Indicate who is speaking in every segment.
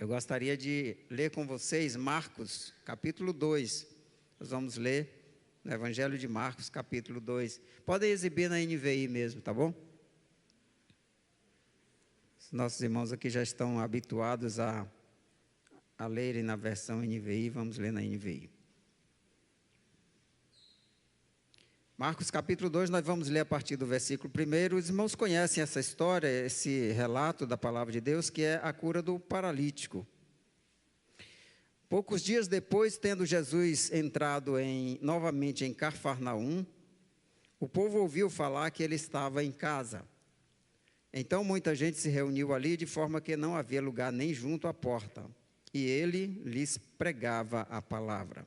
Speaker 1: Eu gostaria de ler com vocês Marcos, capítulo 2. Nós vamos ler no Evangelho de Marcos, capítulo 2. Podem exibir na NVI mesmo, tá bom? Os nossos irmãos aqui já estão habituados a lerem na versão NVI, vamos ler na NVI. Marcos capítulo 2, nós vamos ler a partir do versículo 1. Os irmãos conhecem essa história, esse relato da palavra de Deus, que é a cura do paralítico. Poucos dias depois, tendo Jesus entrado novamente em Cafarnaum, o povo ouviu falar que ele estava em casa. Então muita gente se reuniu ali, de forma que não havia lugar nem junto à porta, e ele lhes pregava a palavra.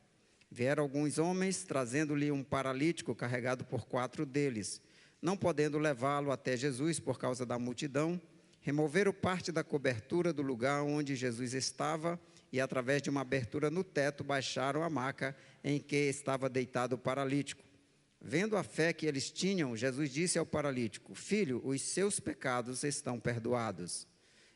Speaker 1: Vieram alguns homens, trazendo-lhe um paralítico carregado por 4 deles. Não podendo levá-lo até Jesus por causa da multidão, removeram parte da cobertura do lugar onde Jesus estava e, através de uma abertura no teto, baixaram a maca em que estava deitado o paralítico. Vendo a fé que eles tinham, Jesus disse ao paralítico: Filho, os seus pecados estão perdoados.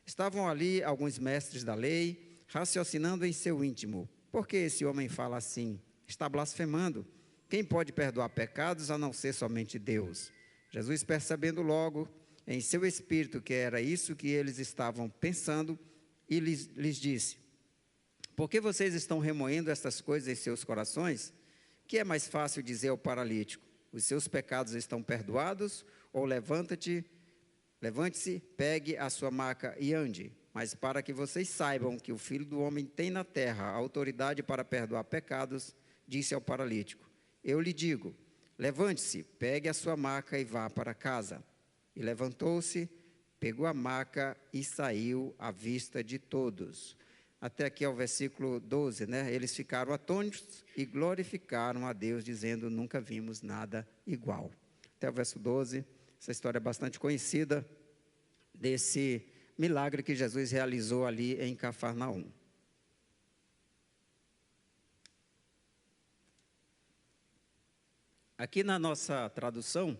Speaker 1: Estavam ali alguns mestres da lei, raciocinando em seu íntimo: por que esse homem fala assim? Está blasfemando. Quem pode perdoar pecados a não ser somente Deus? Jesus, percebendo logo em seu espírito que era isso que eles estavam pensando, e lhes disse: por que vocês estão remoendo estas coisas em seus corações? Que é mais fácil dizer ao paralítico: os seus pecados estão perdoados, ou levante-se, pegue a sua maca e ande. Mas para que vocês saibam que o Filho do Homem tem na terra a autoridade para perdoar pecados, disse ao paralítico: eu lhe digo, levante-se, pegue a sua maca e vá para casa. E levantou-se, pegou a maca e saiu à vista de todos. Até aqui é o versículo 12, né? Eles ficaram atônitos e glorificaram a Deus, dizendo: nunca vimos nada igual. Até o verso 12, essa história é bastante conhecida, desse milagre que Jesus realizou ali em Cafarnaum. Aqui na nossa tradução,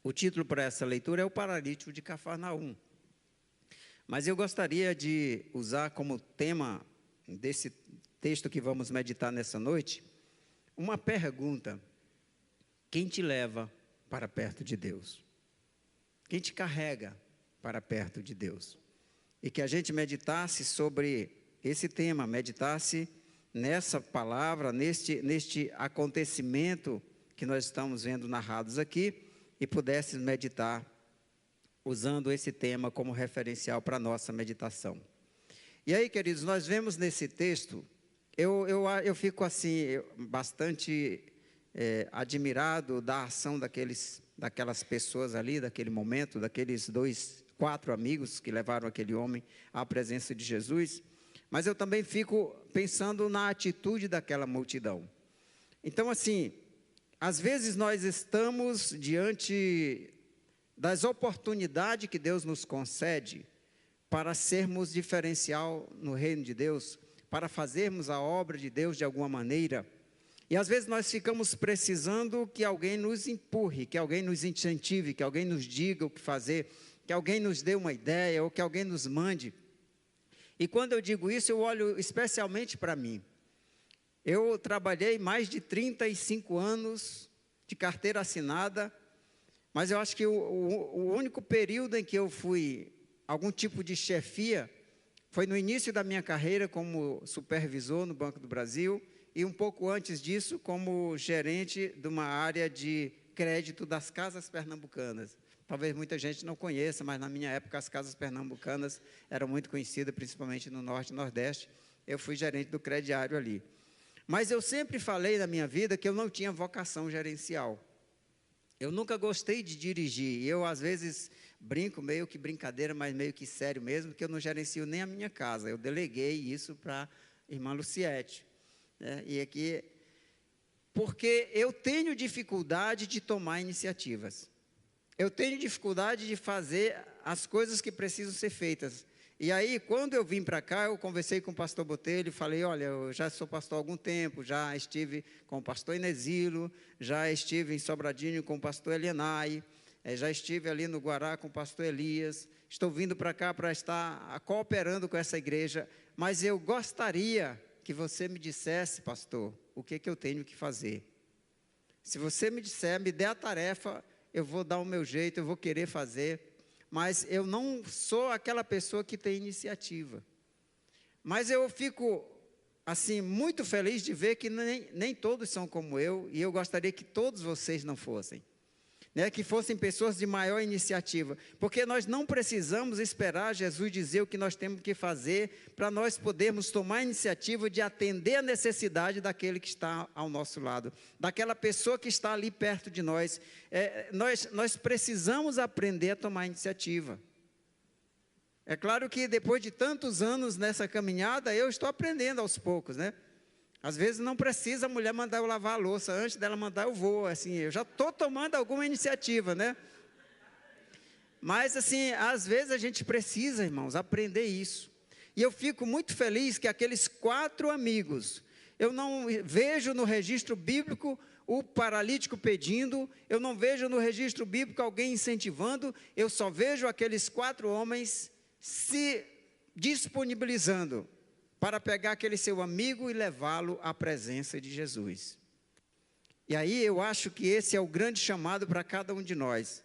Speaker 1: o título para essa leitura é o paralítico de Cafarnaum. Mas eu gostaria de usar como tema desse texto que vamos meditar nessa noite, uma pergunta: quem te leva para perto de Deus? Quem te carrega para perto de Deus? E que a gente meditasse sobre esse tema, meditasse nessa palavra, neste acontecimento que nós estamos vendo narrados aqui, e pudesse meditar usando esse tema como referencial para a nossa meditação. E aí, queridos, nós vemos nesse texto, eu fico assim, bastante admirado da ação daquelas pessoas ali, daquele momento, daqueles 4 amigos que levaram aquele homem à presença de Jesus, mas eu também fico pensando na atitude daquela multidão. Então, assim, às vezes nós estamos diante das oportunidades que Deus nos concede para sermos diferencial no reino de Deus, para fazermos a obra de Deus de alguma maneira. E às vezes nós ficamos precisando que alguém nos empurre, que alguém nos incentive, que alguém nos diga o que fazer, que alguém nos dê uma ideia, ou que alguém nos mande. E quando eu digo isso, eu olho especialmente para mim. Eu trabalhei mais de 35 anos de carteira assinada, mas eu acho que o único período em que eu fui algum tipo de chefia foi no início da minha carreira como supervisor no Banco do Brasil, e um pouco antes disso como gerente de uma área de crédito das Casas Pernambucanas. Talvez muita gente não conheça, mas na minha época as Casas Pernambucanas eram muito conhecidas, principalmente no Norte e Nordeste. Eu fui gerente do crediário ali. Mas eu sempre falei na minha vida que eu não tinha vocação gerencial. Eu nunca gostei de dirigir, e eu às vezes brinco, meio que brincadeira, mas meio que sério mesmo, que eu não gerencio nem a minha casa. Eu deleguei isso para a irmã Luciete, né? E aqui, porque eu tenho dificuldade de tomar iniciativas. Eu tenho dificuldade de fazer as coisas que precisam ser feitas. E aí, quando eu vim para cá, eu conversei com o pastor Botelho e falei: olha, eu já sou pastor há algum tempo, já estive com o pastor Inesilo, já estive em Sobradinho com o pastor Elienay, Já estive ali no Guará com o pastor Elias, estou vindo para cá para estar cooperando com essa igreja, mas eu gostaria que você me dissesse, pastor, o que eu tenho que fazer. Se você me disser, me der a tarefa, eu vou dar o meu jeito, eu vou querer fazer, mas eu não sou aquela pessoa que tem iniciativa. Mas eu fico, assim, muito feliz de ver que nem todos são como eu, e eu gostaria que todos vocês não fossem. Que fossem pessoas de maior iniciativa, porque nós não precisamos esperar Jesus dizer o que nós temos que fazer, para nós podermos tomar a iniciativa de atender a necessidade daquele que está ao nosso lado, daquela pessoa que está ali perto de nós. Nós precisamos aprender a tomar iniciativa. É claro que depois de tantos anos nessa caminhada, eu estou aprendendo aos poucos, né? Às vezes não precisa a mulher mandar eu lavar a louça, antes dela mandar eu vou, assim, eu já estou tomando alguma iniciativa, né? Mas assim, às vezes a gente precisa, irmãos, aprender isso. E eu fico muito feliz que aqueles 4 amigos, eu não vejo no registro bíblico o paralítico pedindo, eu não vejo no registro bíblico alguém incentivando, eu só vejo aqueles 4 homens se disponibilizando para pegar aquele seu amigo e levá-lo à presença de Jesus. E aí eu acho que esse é o grande chamado para cada um de nós,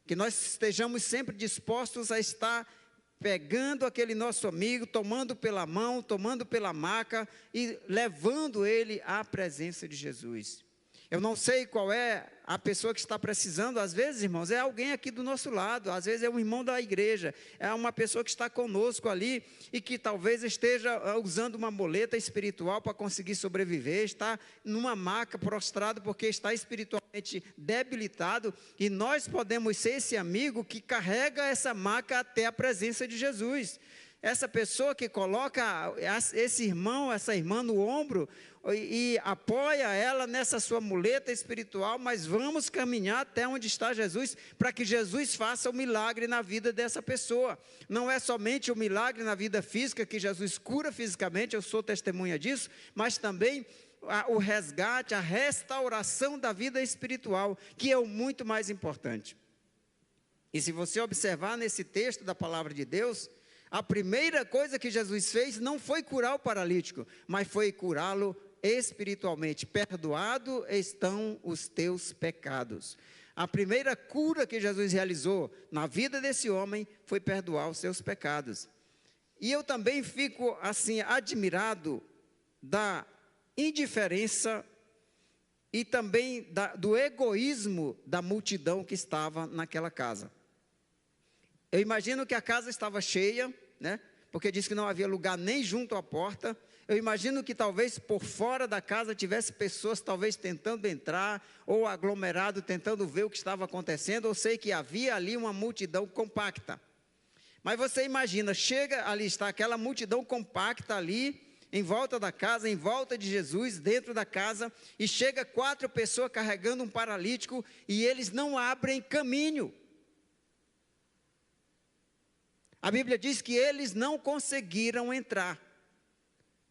Speaker 1: que nós estejamos sempre dispostos a estar pegando aquele nosso amigo, tomando pela mão, tomando pela maca e levando ele à presença de Jesus. Eu não sei qual é a pessoa que está precisando, às vezes, irmãos, é alguém aqui do nosso lado, às vezes é um irmão da igreja, é uma pessoa que está conosco ali e que talvez esteja usando uma muleta espiritual para conseguir sobreviver, está numa maca prostrado porque está espiritualmente debilitado, e nós podemos ser esse amigo que carrega essa maca até a presença de Jesus. Essa pessoa que coloca esse irmão, essa irmã no ombro e apoia ela nessa sua muleta espiritual, mas vamos caminhar até onde está Jesus, para que Jesus faça o milagre na vida dessa pessoa. Não é somente o milagre na vida física, que Jesus cura fisicamente, eu sou testemunha disso, mas também o resgate, a restauração da vida espiritual, que é o muito mais importante. E se você observar nesse texto da palavra de Deus, a primeira coisa que Jesus fez não foi curar o paralítico, mas foi curá-lo espiritualmente. Perdoado estão os teus pecados. A primeira cura que Jesus realizou na vida desse homem foi perdoar os seus pecados. E eu também fico assim admirado da indiferença e também do egoísmo da multidão que estava naquela casa. Eu imagino que a casa estava cheia, né? Porque diz que não havia lugar nem junto à porta. Eu imagino que talvez por fora da casa tivesse pessoas talvez tentando entrar, ou aglomerado tentando ver o que estava acontecendo. Eu sei que havia ali uma multidão compacta. Mas você imagina, chega ali, está aquela multidão compacta ali, em volta da casa, em volta de Jesus, dentro da casa, e chega 4 pessoas carregando um paralítico, e eles não abrem caminho. A Bíblia diz que eles não conseguiram entrar.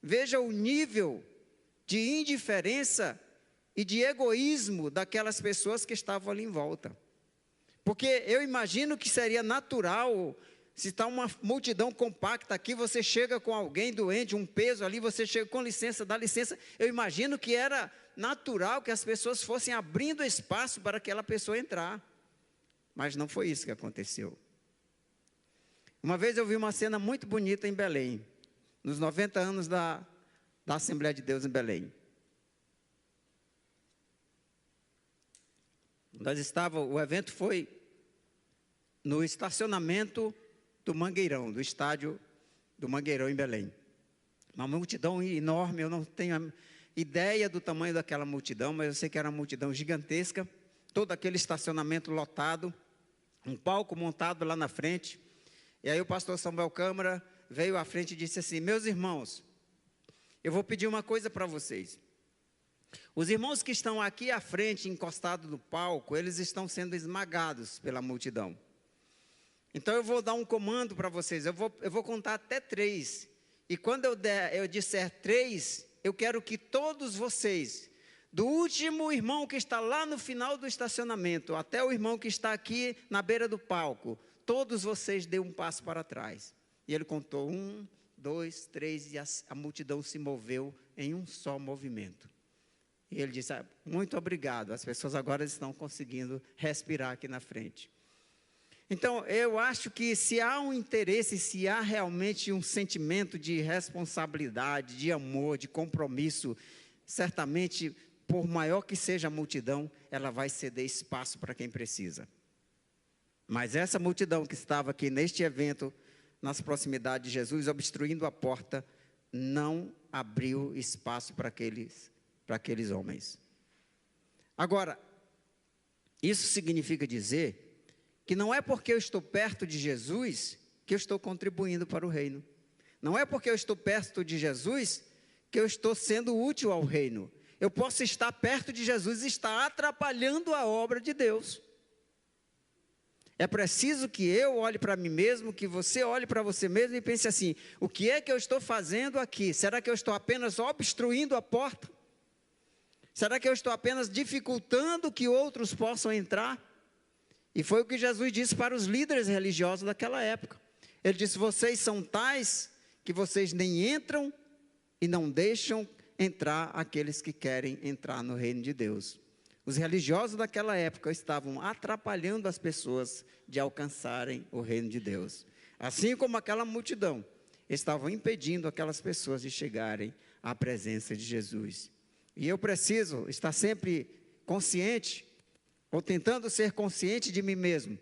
Speaker 1: Veja o nível de indiferença e de egoísmo daquelas pessoas que estavam ali em volta. Porque eu imagino que seria natural, se está uma multidão compacta aqui, você chega com alguém doente, um peso ali, você chega com licença, dá licença. Eu imagino que era natural que as pessoas fossem abrindo espaço para aquela pessoa entrar. Mas não foi isso que aconteceu. Uma vez eu vi uma cena muito bonita em Belém, nos 90 anos da Assembleia de Deus em Belém. O evento foi no estacionamento do Mangueirão, do estádio do Mangueirão em Belém. Uma multidão enorme, eu não tenho ideia do tamanho daquela multidão, mas eu sei que era uma multidão gigantesca, todo aquele estacionamento lotado, um palco montado lá na frente. E aí o pastor Samuel Câmara veio à frente e disse assim: meus irmãos, eu vou pedir uma coisa para vocês. Os irmãos que estão aqui à frente, encostados no palco, eles estão sendo esmagados pela multidão. Então eu vou dar um comando para vocês, eu vou contar até 3. E quando eu disser 3, eu quero que todos vocês, Do último irmão que está lá no final do estacionamento, até o irmão que está aqui na beira do palco, todos vocês dêem um passo para trás. E ele contou 1, 2, 3, e a multidão se moveu em um só movimento. E ele disse, muito obrigado, as pessoas agora estão conseguindo respirar aqui na frente. Então, eu acho que se há um interesse, se há realmente um sentimento de responsabilidade, de amor, de compromisso, certamente, por maior que seja a multidão, ela vai ceder espaço para quem precisa. Mas essa multidão que estava aqui neste evento, nas proximidades de Jesus, obstruindo a porta, não abriu espaço para aqueles homens. Agora, isso significa dizer que não é porque eu estou perto de Jesus que eu estou contribuindo para o reino. Não é porque eu estou perto de Jesus que eu estou sendo útil ao reino. Eu posso estar perto de Jesus e estar atrapalhando a obra de Deus. É preciso que eu olhe para mim mesmo, que você olhe para você mesmo e pense assim, o que é que eu estou fazendo aqui? Será que eu estou apenas obstruindo a porta? Será que eu estou apenas dificultando que outros possam entrar? E foi o que Jesus disse para os líderes religiosos daquela época. Ele disse, vocês são tais que vocês nem entram e não deixam entrar aqueles que querem entrar no reino de Deus. Os religiosos daquela época estavam atrapalhando as pessoas de alcançarem o reino de Deus. Assim como aquela multidão, estavam impedindo aquelas pessoas de chegarem à presença de Jesus. E eu preciso estar sempre consciente, ou tentando ser consciente de mim mesmo,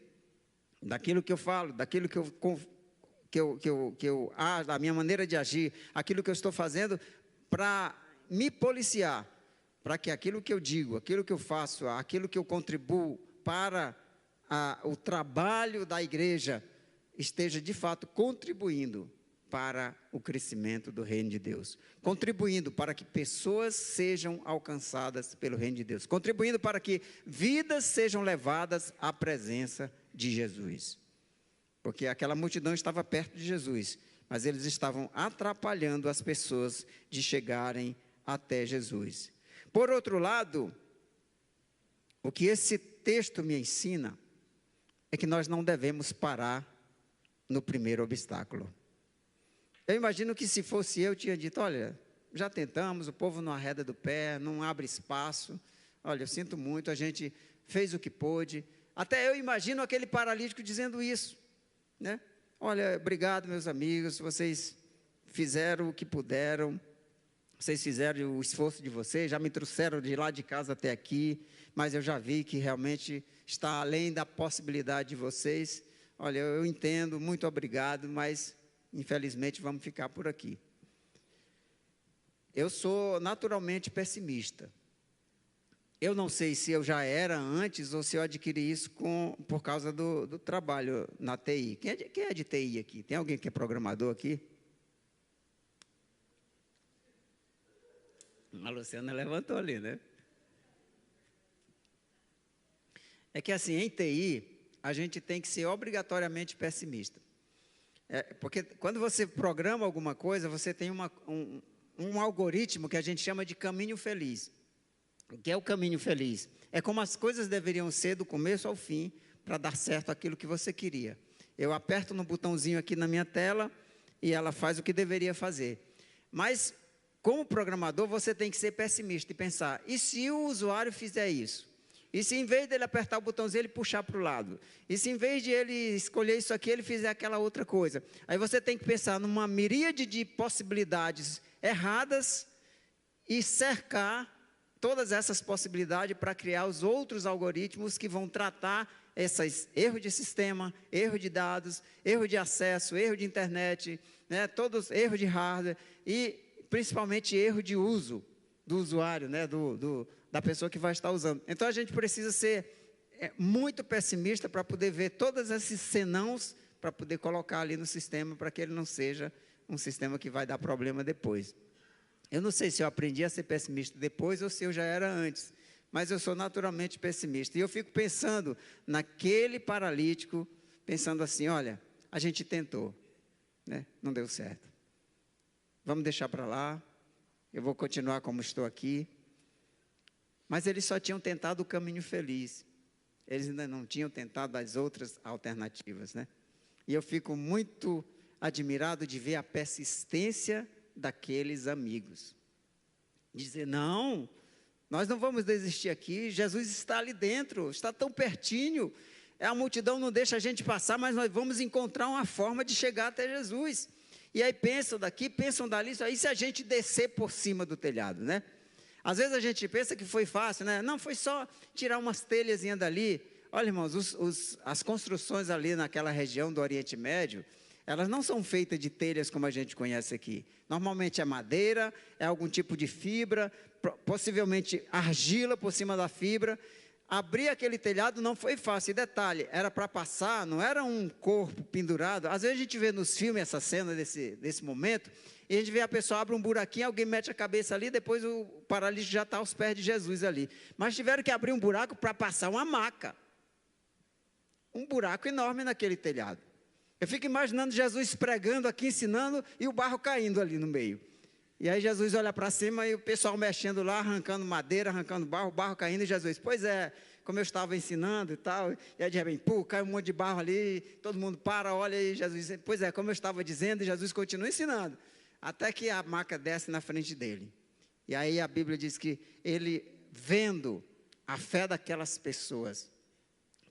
Speaker 1: daquilo que eu falo, daquilo da minha maneira de agir, aquilo que eu estou fazendo para me policiar, para que aquilo que eu digo, aquilo que eu faço, aquilo que eu contribuo para o trabalho da igreja, esteja de fato contribuindo para o crescimento do reino de Deus, contribuindo para que pessoas sejam alcançadas pelo reino de Deus, contribuindo para que vidas sejam levadas à presença de Jesus. Porque aquela multidão estava perto de Jesus, mas eles estavam atrapalhando as pessoas de chegarem até Jesus. Por outro lado, o que esse texto me ensina é que nós não devemos parar no primeiro obstáculo. Eu imagino que se fosse eu tinha dito, olha, já tentamos, o povo não arreda do pé, não abre espaço, olha, eu sinto muito, a gente fez o que pôde. Até eu imagino aquele paralítico dizendo isso, né? Olha, obrigado meus amigos, vocês fizeram o que puderam, vocês fizeram o esforço de vocês, já me trouxeram de lá de casa até aqui, mas eu já vi que realmente está além da possibilidade de vocês. Olha, eu entendo, muito obrigado, mas infelizmente vamos ficar por aqui. Eu sou naturalmente pessimista. Eu não sei se eu já era antes ou se eu adquiri isso por causa do trabalho na TI. Quem é de TI aqui? Tem alguém que é programador aqui? A Luciana levantou ali, né? É que assim, em TI, a gente tem que ser obrigatoriamente pessimista. Porque quando você programa alguma coisa, você tem um algoritmo que a gente chama de caminho feliz. O que é o caminho feliz? É como as coisas deveriam ser do começo ao fim, para dar certo aquilo que você queria. Eu aperto no botãozinho aqui na minha tela, e ela faz o que deveria fazer. Mas, como programador, você tem que ser pessimista e pensar, e se o usuário fizer isso? E se em vez dele apertar o botãozinho, ele puxar para o lado? E se em vez de ele escolher isso aqui, ele fizer aquela outra coisa? Aí você tem que pensar numa miríade de possibilidades erradas e cercar todas essas possibilidades para criar os outros algoritmos que vão tratar esses erros de sistema, erro de dados, erro de acesso, erro de internet, né, todos erros de hardware e principalmente erro de uso do usuário, né, da pessoa que vai estar usando. Então a gente precisa ser muito pessimista para poder ver todos esses senãos para poder colocar ali no sistema para que ele não seja um sistema que vai dar problema depois. Eu não sei se eu aprendi a ser pessimista depois ou se eu já era antes, mas eu sou naturalmente pessimista. E eu fico pensando naquele paralítico, pensando assim, olha, a gente tentou, né? Não deu certo. Vamos deixar para lá, eu vou continuar como estou aqui. Mas eles só tinham tentado o caminho feliz. Eles ainda não tinham tentado as outras alternativas, né? E eu fico muito admirado de ver a persistência daqueles amigos. Dizer, não, nós não vamos desistir aqui, Jesus está ali dentro, está tão pertinho, a multidão não deixa a gente passar, mas nós vamos encontrar uma forma de chegar até Jesus. E aí pensam daqui, pensam dali, aí se a gente descer por cima do telhado, né? Às vezes a gente pensa que foi fácil, né? Não, foi só tirar umas telhazinhas dali. Olha, irmãos, as construções ali naquela região do Oriente Médio, elas não são feitas de telhas como a gente conhece aqui. Normalmente é madeira, é algum tipo de fibra, possivelmente argila por cima da fibra. Abrir aquele telhado não foi fácil. E detalhe, era para passar, não era um corpo pendurado. Às vezes a gente vê nos filmes essa cena desse momento, e a gente vê a pessoa abre um buraquinho, alguém mete a cabeça ali, depois o paralítico já está aos pés de Jesus ali. Mas tiveram que abrir um buraco para passar uma maca. Um buraco enorme naquele telhado. Eu fico imaginando Jesus pregando aqui, ensinando, e o barro caindo ali no meio. E aí Jesus olha para cima e o pessoal mexendo lá, arrancando madeira, arrancando barro, o barro caindo, e Jesus, pois é, como eu estava ensinando e tal, e aí de repente, cai um monte de barro ali, todo mundo para, olha, e Jesus diz, pois é, como eu estava dizendo, e Jesus continua ensinando, até que a maca desce na frente dele. E aí a Bíblia diz que ele, vendo a fé daquelas pessoas,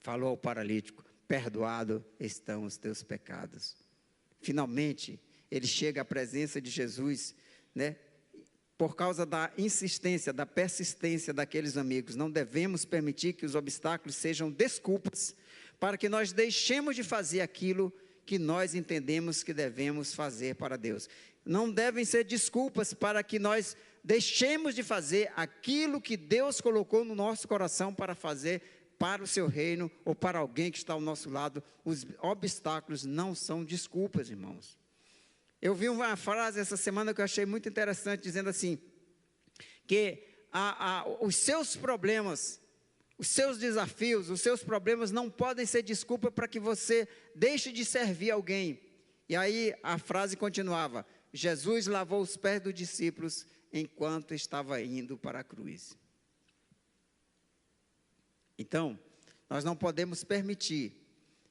Speaker 1: falou ao paralítico, perdoado estão os teus pecados. Finalmente, ele chega à presença de Jesus, né? Por causa da insistência, da persistência daqueles amigos. Não devemos permitir que os obstáculos sejam desculpas para que nós deixemos de fazer aquilo que nós entendemos que devemos fazer para Deus. Não devem ser desculpas para que nós deixemos de fazer aquilo que Deus colocou no nosso coração para fazer para o seu reino ou para alguém que está ao nosso lado. Os obstáculos não são desculpas, irmãos. Eu vi uma frase essa semana que eu achei muito interessante, dizendo assim, que os seus problemas, os seus desafios, os seus problemas não podem ser desculpa para que você deixe de servir alguém. E aí a frase continuava, Jesus lavou os pés dos discípulos enquanto estava indo para a cruz. Então, nós não podemos permitir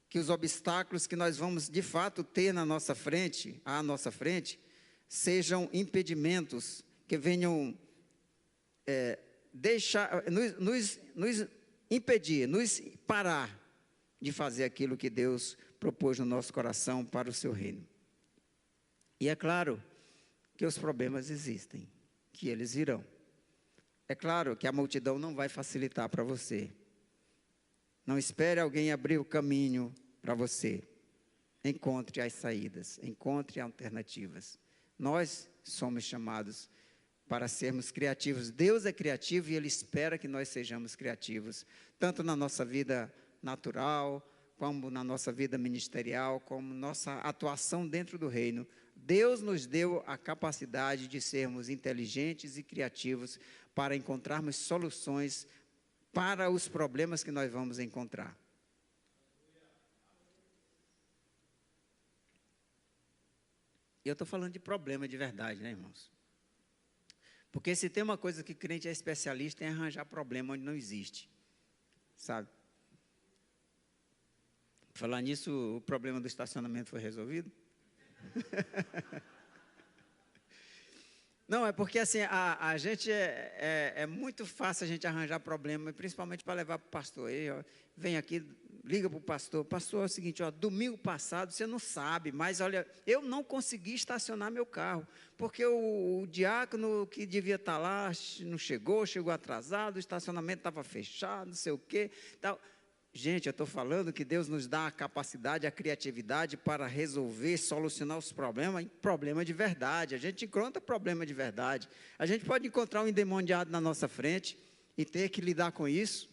Speaker 1: que os obstáculos que nós vamos de fato ter à nossa frente, sejam impedimentos que venham nos impedir, nos parar de fazer aquilo que Deus propôs no nosso coração para o seu reino. E é claro que os problemas existem, que eles virão. É claro que a multidão não vai facilitar para você. Não espere alguém abrir o caminho para você. Encontre as saídas, encontre alternativas. Nós somos chamados para sermos criativos. Deus é criativo e Ele espera que nós sejamos criativos, tanto na nossa vida natural, como na nossa vida ministerial, como nossa atuação dentro do reino. Deus nos deu a capacidade de sermos inteligentes e criativos para encontrarmos soluções para os problemas que nós vamos encontrar. E eu estou falando de problema de verdade, né, irmãos? Porque se tem uma coisa que crente é especialista, é arranjar problema onde não existe, sabe? Falar nisso, o problema do estacionamento foi resolvido? Não, é porque assim, a gente é muito fácil a gente arranjar problema, principalmente para levar para o pastor. Aí, ó, vem aqui, liga para o pastor. Pastor, é o seguinte, ó, domingo passado, você não sabe, mas olha, eu não consegui estacionar meu carro, porque o diácono que devia estar lá não chegou atrasado, o estacionamento estava fechado, não sei o quê, tal. Gente, eu estou falando que Deus nos dá a capacidade, a criatividade para resolver, solucionar os problemas, problema de verdade. A gente encontra problema de verdade. A gente pode encontrar um endemoniado na nossa frente e ter que lidar com isso.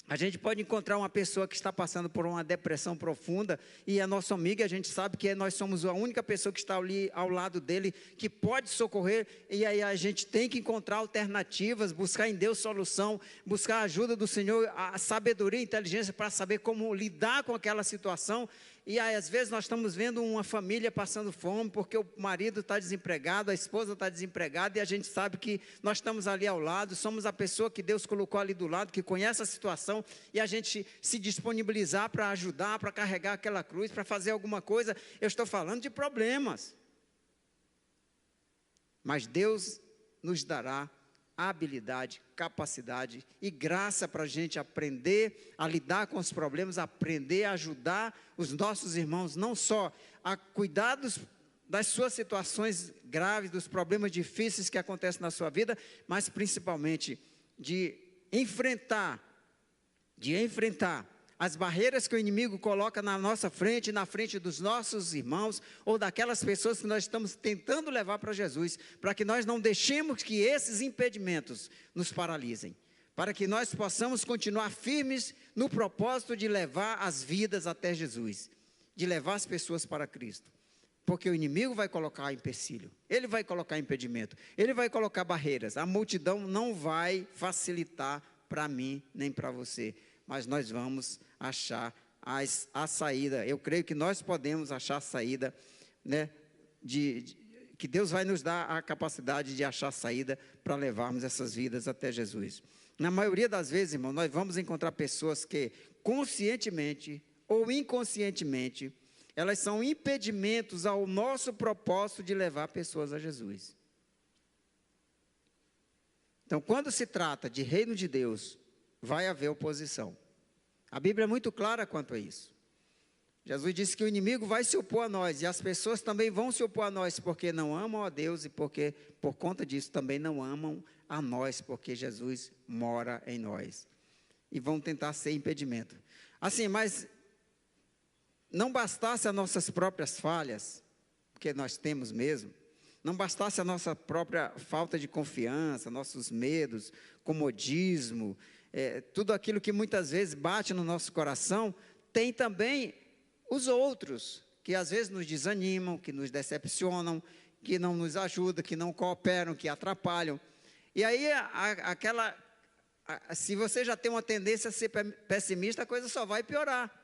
Speaker 1: A gente pode encontrar uma pessoa que está passando por uma depressão profunda e é nosso amigo, e a gente sabe que nós somos a única pessoa que está ali ao lado dele, que pode socorrer, e aí a gente tem que encontrar alternativas, buscar em Deus solução, buscar a ajuda do Senhor, a sabedoria e inteligência para saber como lidar com aquela situação. E aí, às vezes nós estamos vendo uma família passando fome, porque o marido está desempregado, a esposa está desempregada, e a gente sabe que nós estamos ali ao lado, somos a pessoa que Deus colocou ali do lado, que conhece a situação, e a gente se disponibilizar para ajudar, para carregar aquela cruz, para fazer alguma coisa. Eu estou falando de problemas. Mas Deus nos dará habilidade, capacidade e graça para a gente aprender a lidar com os problemas, aprender a ajudar os nossos irmãos, não só a cuidar das suas situações graves, dos problemas difíceis que acontecem na sua vida, mas principalmente de enfrentar as barreiras que o inimigo coloca na nossa frente, na frente dos nossos irmãos, ou daquelas pessoas que nós estamos tentando levar para Jesus, para que nós não deixemos que esses impedimentos nos paralisem, para que nós possamos continuar firmes no propósito de levar as vidas até Jesus, de levar as pessoas para Cristo, porque o inimigo vai colocar empecilho, ele vai colocar impedimento, ele vai colocar barreiras, a multidão não vai facilitar para mim, nem para você, mas nós vamos achar a saída. Eu creio que nós podemos achar a saída, né, que Deus vai nos dar a capacidade de achar a saída para levarmos essas vidas até Jesus. Na maioria das vezes, irmão, nós vamos encontrar pessoas que conscientemente ou inconscientemente, elas são impedimentos ao nosso propósito de levar pessoas a Jesus. Então, quando se trata de reino de Deus, vai haver oposição. A Bíblia é muito clara quanto a isso. Jesus disse que o inimigo vai se opor a nós, e as pessoas também vão se opor a nós, porque não amam a Deus, e porque, por conta disso, também não amam a nós, porque Jesus mora em nós. E vão tentar ser impedimento. Assim, mas não bastasse as nossas próprias falhas, porque nós temos mesmo, não bastasse a nossa própria falta de confiança, nossos medos, comodismo, tudo aquilo que muitas vezes bate no nosso coração, tem também os outros, que às vezes nos desanimam, que nos decepcionam, que não nos ajudam, que não cooperam, que atrapalham. E aí, se você já tem uma tendência a ser pessimista, a coisa só vai piorar.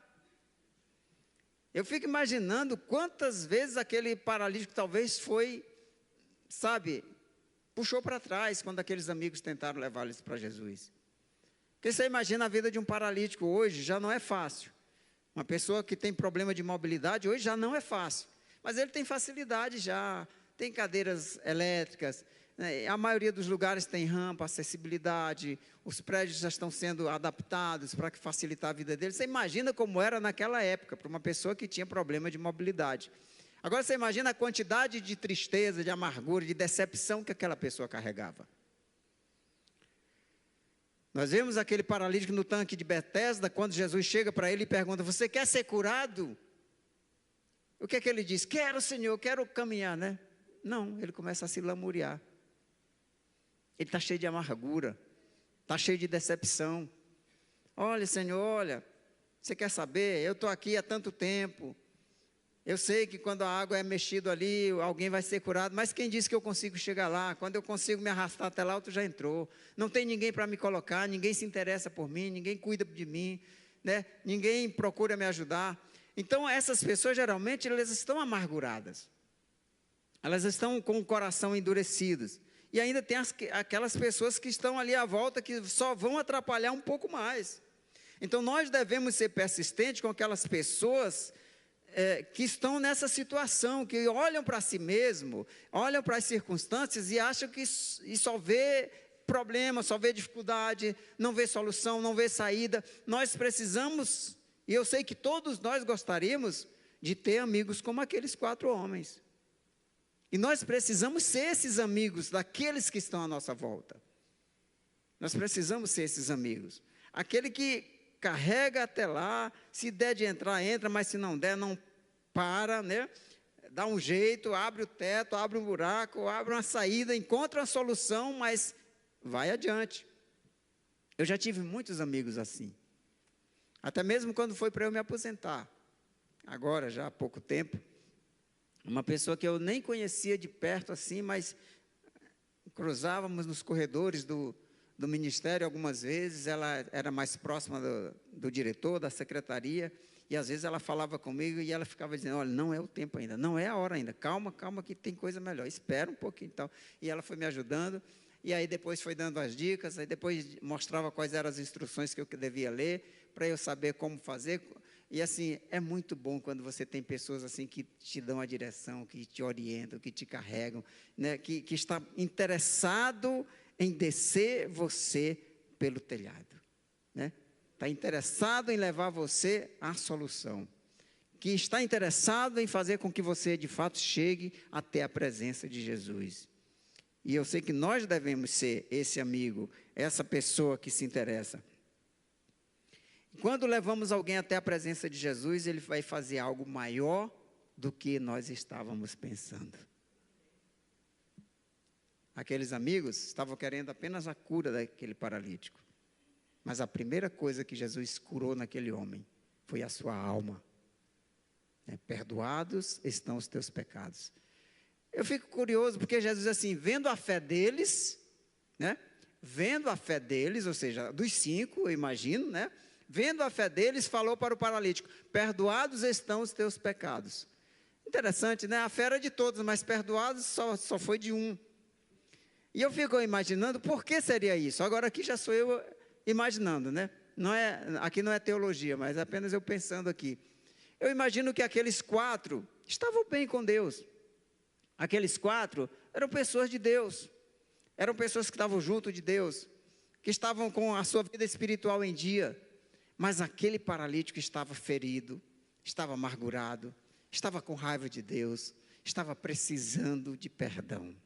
Speaker 1: Eu fico imaginando quantas vezes aquele paralítico talvez puxou para trás, quando aqueles amigos tentaram levar eles para Jesus. Porque você imagina a vida de um paralítico hoje, já não é fácil. Uma pessoa que tem problema de mobilidade, hoje já não é fácil. Mas ele tem facilidade já, tem cadeiras elétricas, né? A maioria dos lugares tem rampa, acessibilidade, os prédios já estão sendo adaptados para facilitar a vida dele. Você imagina como era naquela época, para uma pessoa que tinha problema de mobilidade. Agora você imagina a quantidade de tristeza, de amargura, de decepção que aquela pessoa carregava. Nós vemos aquele paralítico no tanque de Betesda, quando Jesus chega para ele e pergunta: você quer ser curado? O que é que ele diz? Quero, Senhor, quero caminhar, né? Não, ele começa a se lamuriar. Ele está cheio de amargura, está cheio de decepção. Olha, Senhor, olha, você quer saber? Eu estou aqui há tanto tempo. Eu sei que quando a água é mexida ali, alguém vai ser curado, mas quem disse que eu consigo chegar lá? Quando eu consigo me arrastar até lá, tu já entrou. Não tem ninguém para me colocar, ninguém se interessa por mim, ninguém cuida de mim, né? Ninguém procura me ajudar. Então, essas pessoas, geralmente, elas estão amarguradas. Elas estão com o coração endurecidos. E ainda tem aquelas pessoas que estão ali à volta, que só vão atrapalhar um pouco mais. Então, nós devemos ser persistentes com aquelas pessoas que estão nessa situação, que olham para si mesmo, olham para as circunstâncias e acham que só vê problema, só vê dificuldade, não vê solução, não vê saída. Nós precisamos, e eu sei que todos nós gostaríamos de ter amigos como aqueles 4 homens. E nós precisamos ser esses amigos daqueles que estão à nossa volta. Nós precisamos ser esses amigos. Aquele que carrega até lá, se der de entrar, entra, mas se não der, não para, né? Dá um jeito, abre o teto, abre um buraco, abre uma saída, encontra uma solução, mas vai adiante. Eu já tive muitos amigos assim. Até mesmo quando foi para eu me aposentar, agora já há pouco tempo, uma pessoa que eu nem conhecia de perto assim, mas cruzávamos nos corredores do do ministério algumas vezes, ela era mais próxima do diretor, da secretaria, e às vezes ela falava comigo e ela ficava dizendo, olha, não é o tempo ainda, não é a hora ainda, calma, calma que tem coisa melhor, espera um pouquinho e tal. E ela foi me ajudando, e aí depois foi dando as dicas, aí depois mostrava quais eram as instruções que eu devia ler, para eu saber como fazer. E assim, é muito bom quando você tem pessoas assim que te dão a direção, que te orientam, que te carregam, né, que está interessado em descer você pelo telhado, né? Está interessado em levar você à solução, que está interessado em fazer com que você de fato chegue até a presença de Jesus. E eu sei que nós devemos ser esse amigo, essa pessoa que se interessa. Quando levamos alguém até a presença de Jesus, ele vai fazer algo maior do que nós estávamos pensando. Aqueles amigos estavam querendo apenas a cura daquele paralítico. Mas a primeira coisa que Jesus curou naquele homem foi a sua alma. Perdoados estão os teus pecados. Eu fico curioso porque Jesus, assim, vendo a fé deles, né? Vendo a fé deles, ou seja, dos 5, eu imagino, né? Vendo a fé deles, falou para o paralítico, perdoados estão os teus pecados. Interessante, né? A fé era de todos, mas perdoados só foi de um. E eu fico imaginando, por que seria isso? Agora aqui já sou eu imaginando, né? Aqui não é teologia, mas apenas eu pensando aqui. Eu imagino que aqueles 4 estavam bem com Deus. Aqueles 4 eram pessoas de Deus. Eram pessoas que estavam junto de Deus, que estavam com a sua vida espiritual em dia. Mas aquele paralítico estava ferido, estava amargurado, estava com raiva de Deus, estava precisando de perdão.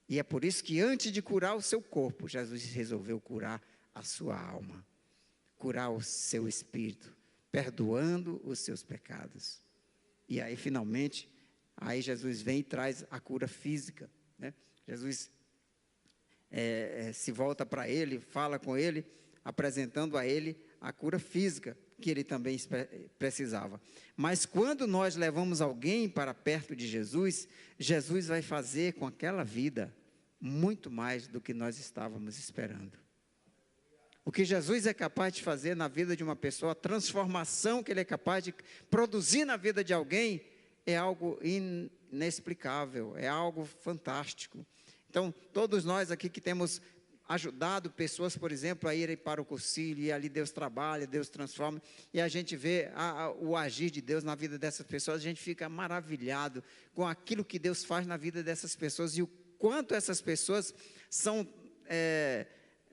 Speaker 1: E é por isso que antes de curar o seu corpo, Jesus resolveu curar a sua alma, curar o seu espírito, perdoando os seus pecados. E aí finalmente, aí Jesus vem e traz a cura física, né? Jesus se volta para ele, fala com ele, apresentando a ele a cura física, que ele também precisava. Mas quando nós levamos alguém para perto de Jesus, Jesus vai fazer com aquela vida muito mais do que nós estávamos esperando. O que Jesus é capaz de fazer na vida de uma pessoa, a transformação que Ele é capaz de produzir na vida de alguém, é algo inexplicável, é algo fantástico. Então, todos nós aqui que temos ajudado pessoas, por exemplo, a irem para o concílio, e ali Deus trabalha, Deus transforma, e a gente vê o agir de Deus na vida dessas pessoas, a gente fica maravilhado com aquilo que Deus faz na vida dessas pessoas, e o quanto essas pessoas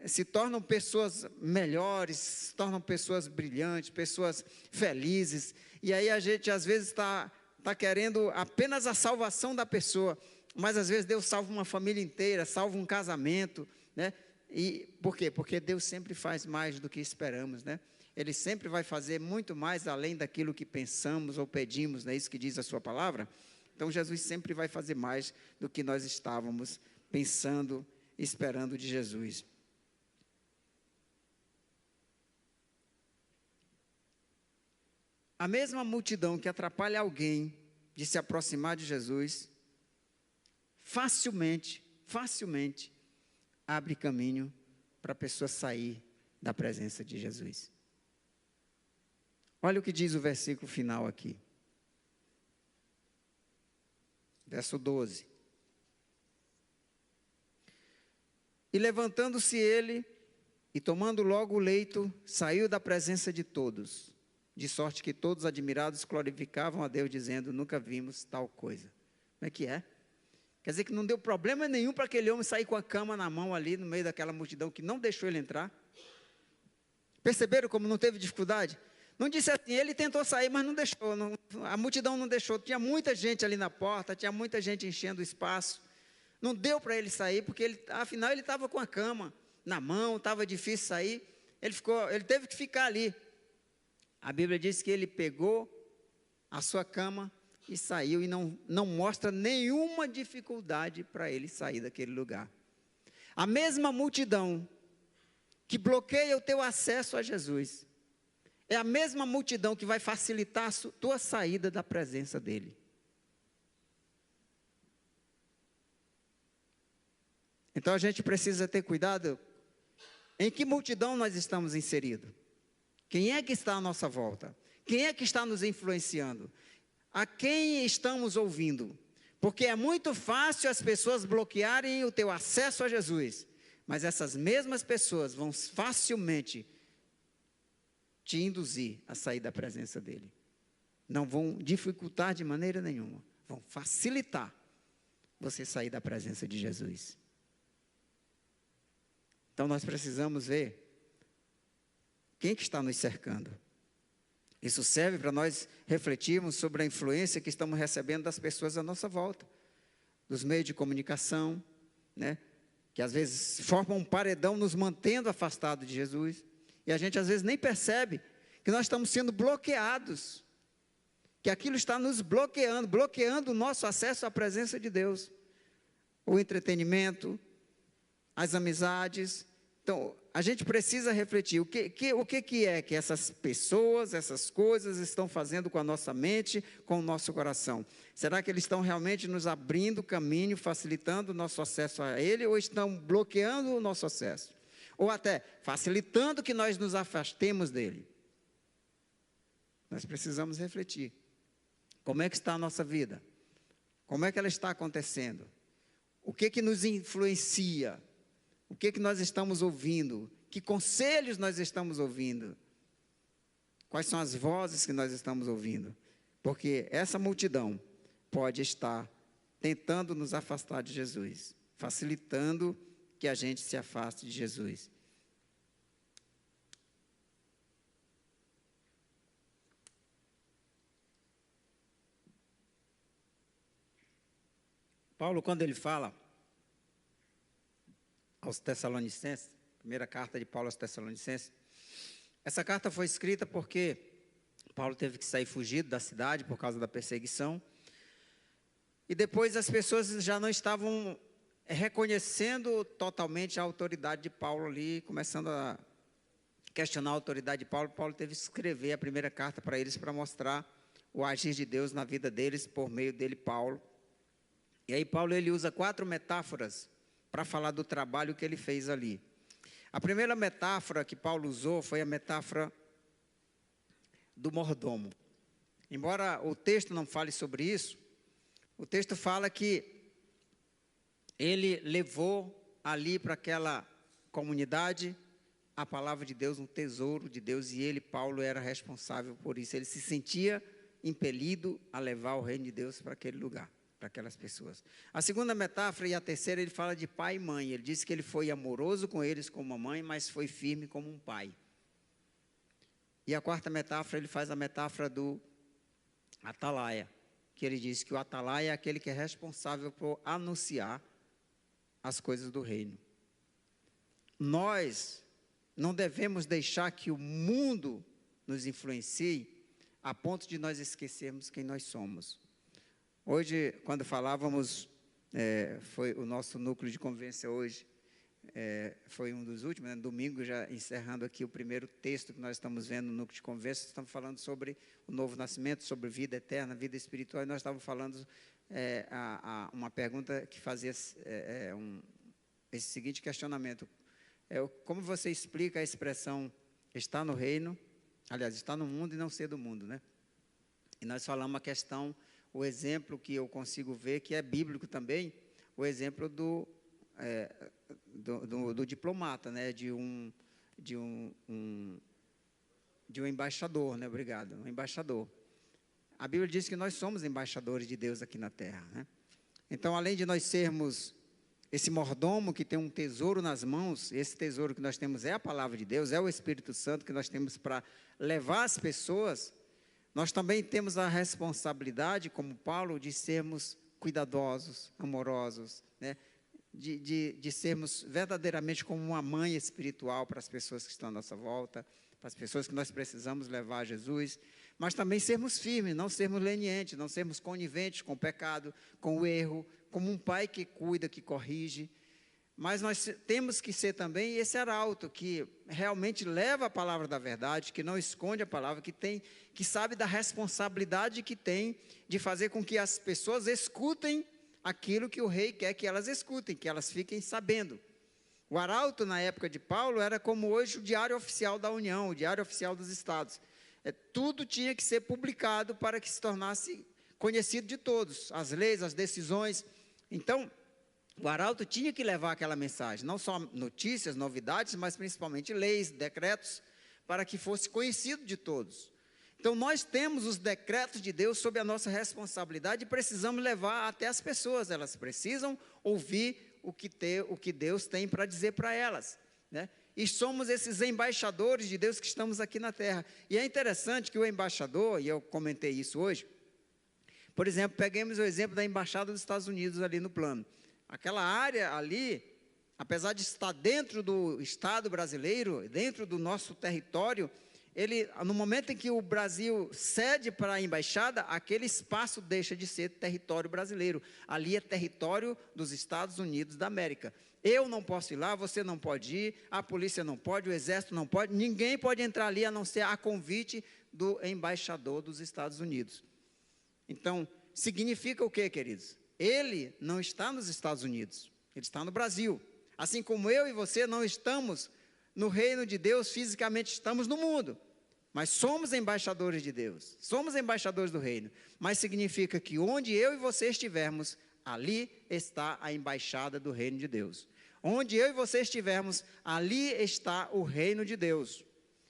Speaker 1: se tornam pessoas melhores, se tornam pessoas brilhantes, pessoas felizes, e aí a gente às vezes está querendo apenas a salvação da pessoa, mas às vezes Deus salva uma família inteira, salva um casamento, né? E por quê? Porque Deus sempre faz mais do que esperamos, né? Ele sempre vai fazer muito mais além daquilo que pensamos ou pedimos, não é isso que diz a sua palavra? Então Jesus sempre vai fazer mais do que nós estávamos pensando, esperando de Jesus. A mesma multidão que atrapalha alguém de se aproximar de Jesus, facilmente abre caminho para a pessoa sair da presença de Jesus. Olha o que diz o versículo final aqui. Verso 12. E levantando-se ele, e tomando logo o leito, saiu da presença de todos, de sorte que todos admirados glorificavam a Deus, dizendo, nunca vimos tal coisa. Como é que é? Quer dizer que não deu problema nenhum para aquele homem sair com a cama na mão ali, no meio daquela multidão que não deixou ele entrar. Perceberam como não teve dificuldade? Não disse assim, ele tentou sair, mas não deixou, a multidão não deixou. Tinha muita gente ali na porta, tinha muita gente enchendo o espaço. Não deu para ele sair, porque afinal ele estava com a cama na mão, estava difícil sair. Ele teve que ficar ali. A Bíblia diz que ele pegou a sua cama e saiu, e não mostra nenhuma dificuldade para ele sair daquele lugar. A mesma multidão que bloqueia o teu acesso a Jesus, é a mesma multidão que vai facilitar a tua saída da presença dele. Então a gente precisa ter cuidado Em que multidão nós estamos inseridos? Quem é que está à nossa volta? Quem é que está nos influenciando? A quem estamos ouvindo? Porque é muito fácil as pessoas bloquearem o teu acesso a Jesus, mas essas mesmas pessoas vão facilmente te induzir a sair da presença dele. Não vão dificultar de maneira nenhuma, vão facilitar você sair da presença de Jesus. Então nós precisamos ver quem que está nos cercando. Isso serve para nós refletirmos sobre a influência que estamos recebendo das pessoas à nossa volta, dos meios de comunicação, né? Que às vezes formam um paredão nos mantendo afastados de Jesus, e a gente às vezes nem percebe que nós estamos sendo bloqueados, que aquilo está nos bloqueando o nosso acesso à presença de Deus, o entretenimento, as amizades. Então, a gente precisa refletir, o que é que essas pessoas, essas coisas estão fazendo com a nossa mente, com o nosso coração? Será que eles estão realmente nos abrindo caminho, facilitando o nosso acesso a Ele, ou estão bloqueando o nosso acesso? Ou até facilitando que nós nos afastemos dEle? Nós precisamos refletir. Como é que está a nossa vida? Como é que ela está acontecendo? O que nos influencia? O que nós estamos ouvindo? Que conselhos nós estamos ouvindo? Quais são as vozes que nós estamos ouvindo? Porque essa multidão pode estar tentando nos afastar de Jesus, facilitando que a gente se afaste de Jesus. Paulo, quando ele fala aos Tessalonicenses, primeira carta de Paulo aos Tessalonicenses, essa carta foi escrita porque Paulo teve que sair fugido da cidade por causa da perseguição, e depois as pessoas já não estavam reconhecendo totalmente a autoridade de Paulo ali, começando a questionar a autoridade de Paulo. Paulo teve que escrever a primeira carta para eles, para mostrar o agir de Deus na vida deles, por meio dele, Paulo. E aí Paulo ele usa 4 metáforas para falar do trabalho que ele fez ali. A primeira metáfora que Paulo usou foi a metáfora do mordomo. Embora o texto não fale sobre isso, o texto fala que ele levou ali para aquela comunidade a palavra de Deus, um tesouro de Deus, e ele, Paulo, era responsável por isso. Ele se sentia impelido a levar o reino de Deus para aquele lugar, para aquelas pessoas. A segunda metáfora e a terceira, ele fala de pai e mãe. Ele disse que ele foi amoroso com eles como uma mãe, mas foi firme como um pai. E a quarta metáfora, ele faz a metáfora do atalaia, que ele diz que o atalaia é aquele que é responsável por anunciar as coisas do reino. Nós não devemos deixar que o mundo nos influencie a ponto de nós esquecermos quem nós somos. Hoje, quando falávamos, foi o nosso núcleo de convivência hoje, foi um dos últimos, né? Domingo, já encerrando aqui o primeiro texto que nós estamos vendo no núcleo de convivência, estamos falando sobre o novo nascimento, sobre vida eterna, vida espiritual, e nós estávamos falando uma pergunta que fazia esse seguinte questionamento: como você explica a expressão está no reino, aliás, está no mundo e não ser do mundo, né? E nós falamos a questão, o exemplo que eu consigo ver, que é bíblico também, o exemplo do diplomata, né? De um embaixador, né? Obrigado, um embaixador. A Bíblia diz que nós somos embaixadores de Deus aqui na terra, né? Então, além de nós sermos esse mordomo que tem um tesouro nas mãos, esse tesouro que nós temos é a palavra de Deus, é o Espírito Santo que nós temos para levar as pessoas, nós também temos a responsabilidade, como Paulo, de sermos cuidadosos, amorosos, né? De sermos verdadeiramente como uma mãe espiritual para as pessoas que estão à nossa volta, para as pessoas que nós precisamos levar a Jesus, mas também sermos firmes, não sermos lenientes, não sermos coniventes com o pecado, com o erro, como um pai que cuida, que corrige. Mas nós temos que ser também esse arauto que realmente leva a palavra da verdade, que não esconde a palavra, que sabe da responsabilidade que tem de fazer com que as pessoas escutem aquilo que o rei quer que elas escutem, que elas fiquem sabendo. O arauto, na época de Paulo, era como hoje o diário oficial da União, o diário oficial dos Estados. Tudo tinha que ser publicado para que se tornasse conhecido de todos, as leis, as decisões. Então, o arauto tinha que levar aquela mensagem, não só notícias, novidades, mas principalmente leis, decretos, para que fosse conhecido de todos. Então, nós temos os decretos de Deus sob a nossa responsabilidade e precisamos levar até as pessoas. Elas precisam ouvir o que Deus tem para dizer para elas, né? E somos esses embaixadores de Deus que estamos aqui na terra. E é interessante que o embaixador, e eu comentei isso hoje, por exemplo, peguemos o exemplo da Embaixada dos Estados Unidos ali no plano. Aquela área ali, apesar de estar dentro do Estado brasileiro, dentro do nosso território, no momento em que o Brasil cede para a embaixada, aquele espaço deixa de ser território brasileiro. Ali é território dos Estados Unidos da América. Eu não posso ir lá, você não pode ir, a polícia não pode, o exército não pode, ninguém pode entrar ali a não ser a convite do embaixador dos Estados Unidos. Então, significa o quê, queridos? Ele não está nos Estados Unidos, ele está no Brasil. Assim como eu e você não estamos no reino de Deus, fisicamente estamos no mundo. Mas somos embaixadores de Deus, somos embaixadores do reino. Mas significa que onde eu e você estivermos, ali está a embaixada do reino de Deus. Onde eu e você estivermos, ali está o reino de Deus.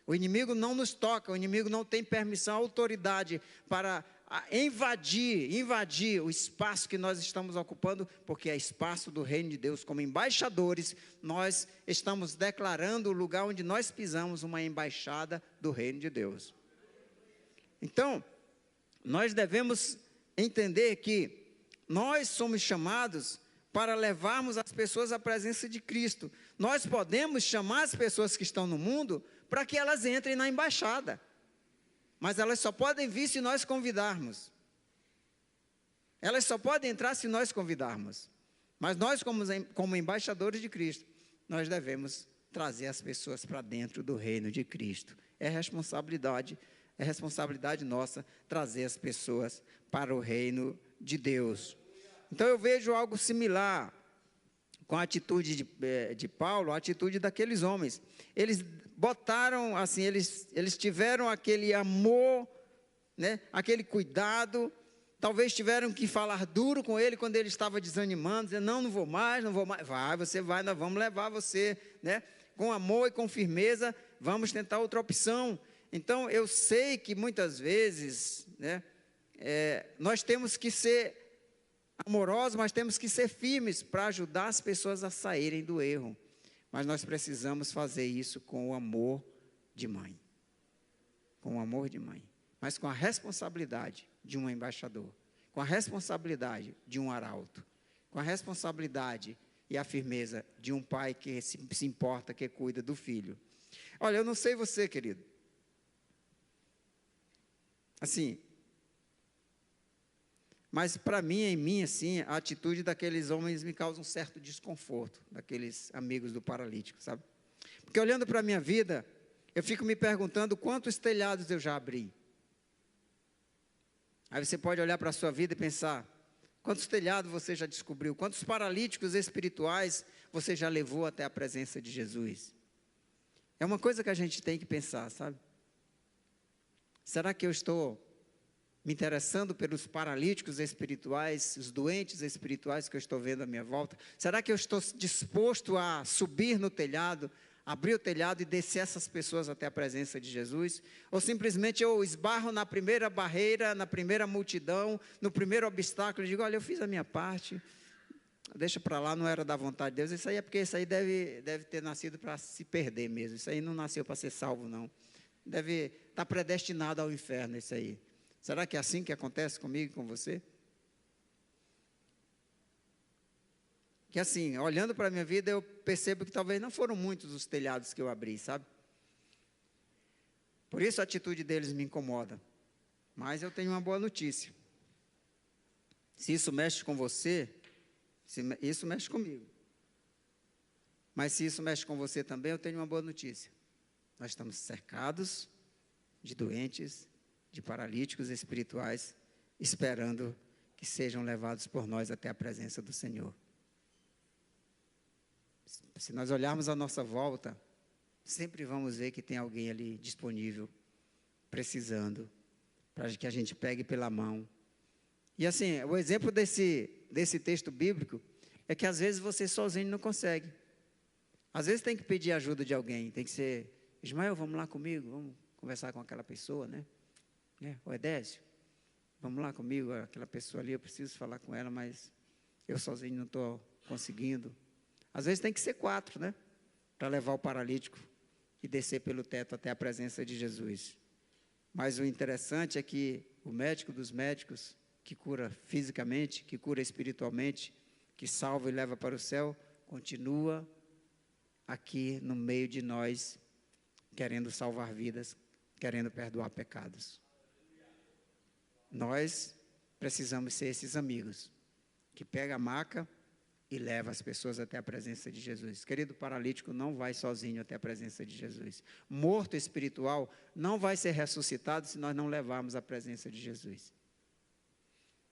Speaker 1: O inimigo não nos toca, o inimigo não tem permissão, autoridade para invadir o espaço que nós estamos ocupando, porque é espaço do reino de Deus. Como embaixadores, nós estamos declarando o lugar onde nós pisamos uma embaixada do reino de Deus. Então, nós devemos entender que nós somos chamados para levarmos as pessoas à presença de Cristo. Nós podemos chamar as pessoas que estão no mundo para que elas entrem na embaixada. Mas elas só podem vir se nós convidarmos. Elas só podem entrar se nós convidarmos. Mas nós, como embaixadores de Cristo, nós devemos trazer as pessoas para dentro do reino de Cristo. É responsabilidade nossa trazer as pessoas para o reino de Deus. Então eu vejo algo similar com a atitude de Paulo, a atitude daqueles homens. Eles botaram, assim, eles tiveram aquele amor, né, aquele cuidado, talvez tiveram que falar duro com ele quando ele estava desanimando, dizendo, não vou mais, você vai, nós vamos levar você, né, com amor e com firmeza, vamos tentar outra opção. Então, eu sei que muitas vezes, né, nós temos que ser amorosos, mas temos que ser firmes para ajudar as pessoas a saírem do erro. Mas nós precisamos fazer isso com o amor de mãe. Com o amor de mãe. Mas com a responsabilidade de um embaixador. Com a responsabilidade de um arauto. Com a responsabilidade e a firmeza de um pai que se importa, que cuida do filho. Olha, eu não sei você, querido. Assim, mas para mim, em mim, assim, a atitude daqueles homens me causa um certo desconforto, daqueles amigos do paralítico, sabe? Porque olhando para a minha vida, eu fico me perguntando quantos telhados eu já abri. Aí você pode olhar para a sua vida e pensar, quantos telhados você já descobriu, quantos paralíticos espirituais você já levou até a presença de Jesus. É uma coisa que a gente tem que pensar, sabe? Será que eu estou me interessando pelos paralíticos espirituais, os doentes espirituais que eu estou vendo à minha volta? Será que eu estou disposto a subir no telhado, abrir o telhado e descer essas pessoas até a presença de Jesus? Ou simplesmente eu esbarro na primeira barreira, na primeira multidão, no primeiro obstáculo e digo, olha, eu fiz a minha parte, deixa para lá, não era da vontade de Deus. Isso aí é porque isso aí deve ter nascido para se perder mesmo. Isso aí não nasceu para ser salvo, não. Deve estar predestinado ao inferno, isso aí. Será que é assim que acontece comigo e com você? Que assim, olhando para a minha vida, eu percebo que talvez não foram muitos os telhados que eu abri, sabe? Por isso a atitude deles me incomoda. Mas eu tenho uma boa notícia. Se isso mexe com você, isso mexe comigo. Mas se isso mexe com você também, eu tenho uma boa notícia. Nós estamos cercados de doentes, de paralíticos espirituais, esperando que sejam levados por nós até a presença do Senhor. Se nós olharmos à nossa volta, sempre vamos ver que tem alguém ali disponível, precisando, para que a gente pegue pela mão. E assim, o exemplo desse texto bíblico é que às vezes você sozinho não consegue. Às vezes tem que pedir ajuda de alguém, tem que ser, Ismael, vamos lá comigo, vamos conversar com aquela pessoa, né? O Edésio, vamos lá comigo, aquela pessoa ali, eu preciso falar com ela, mas eu sozinho não estou conseguindo. Às vezes tem que ser 4, né? Para levar o paralítico e descer pelo teto até a presença de Jesus. Mas o interessante é que o médico dos médicos, que cura fisicamente, que cura espiritualmente, que salva e leva para o céu, continua aqui no meio de nós, querendo salvar vidas, querendo perdoar pecados. Nós precisamos ser esses amigos, que pega a maca e leva as pessoas até a presença de Jesus. Querido, paralítico não vai sozinho até a presença de Jesus. Morto espiritual não vai ser ressuscitado se nós não levarmos a presença de Jesus.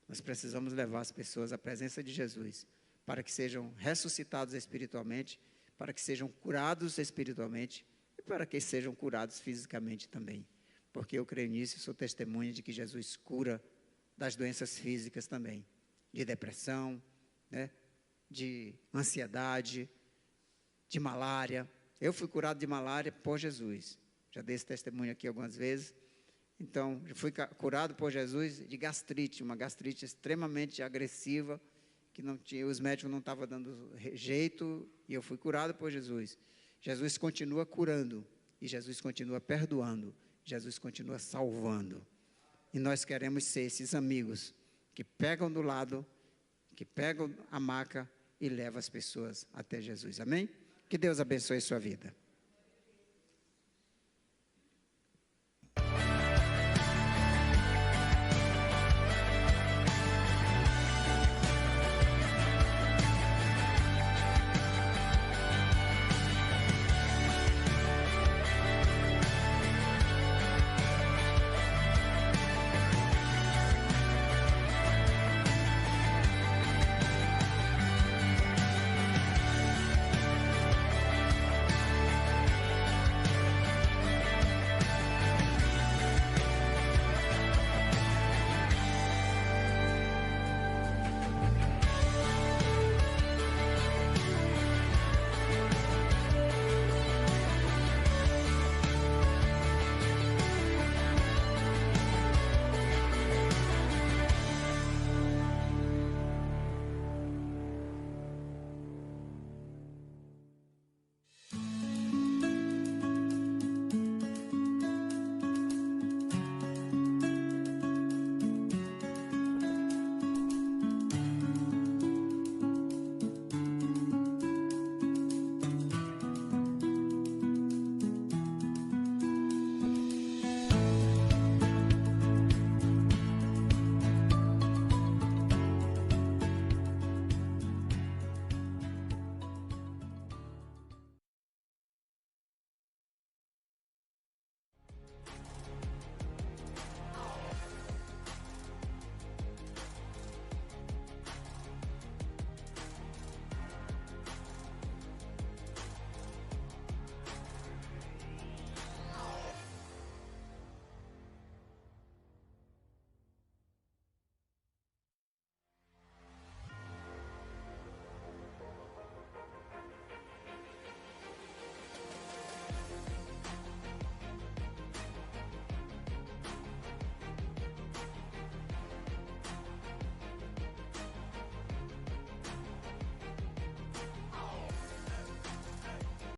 Speaker 1: Nós precisamos levar as pessoas à presença de Jesus, para que sejam ressuscitados espiritualmente, para que sejam curados espiritualmente e para que sejam curados fisicamente também. Porque eu creio nisso e sou testemunha de que Jesus cura das doenças físicas também, de depressão, né? De ansiedade, de malária. Eu fui curado de malária por Jesus. Já dei esse testemunho aqui algumas vezes. Então, eu fui curado por Jesus de gastrite, uma gastrite extremamente agressiva, que não tinha, os médicos não estavam dando jeito, e eu fui curado por Jesus. Jesus continua curando, e Jesus continua perdoando, Jesus continua salvando. E nós queremos ser esses amigos que pegam do lado, que pegam a maca e levam as pessoas até Jesus. Amém? Que Deus abençoe a sua vida.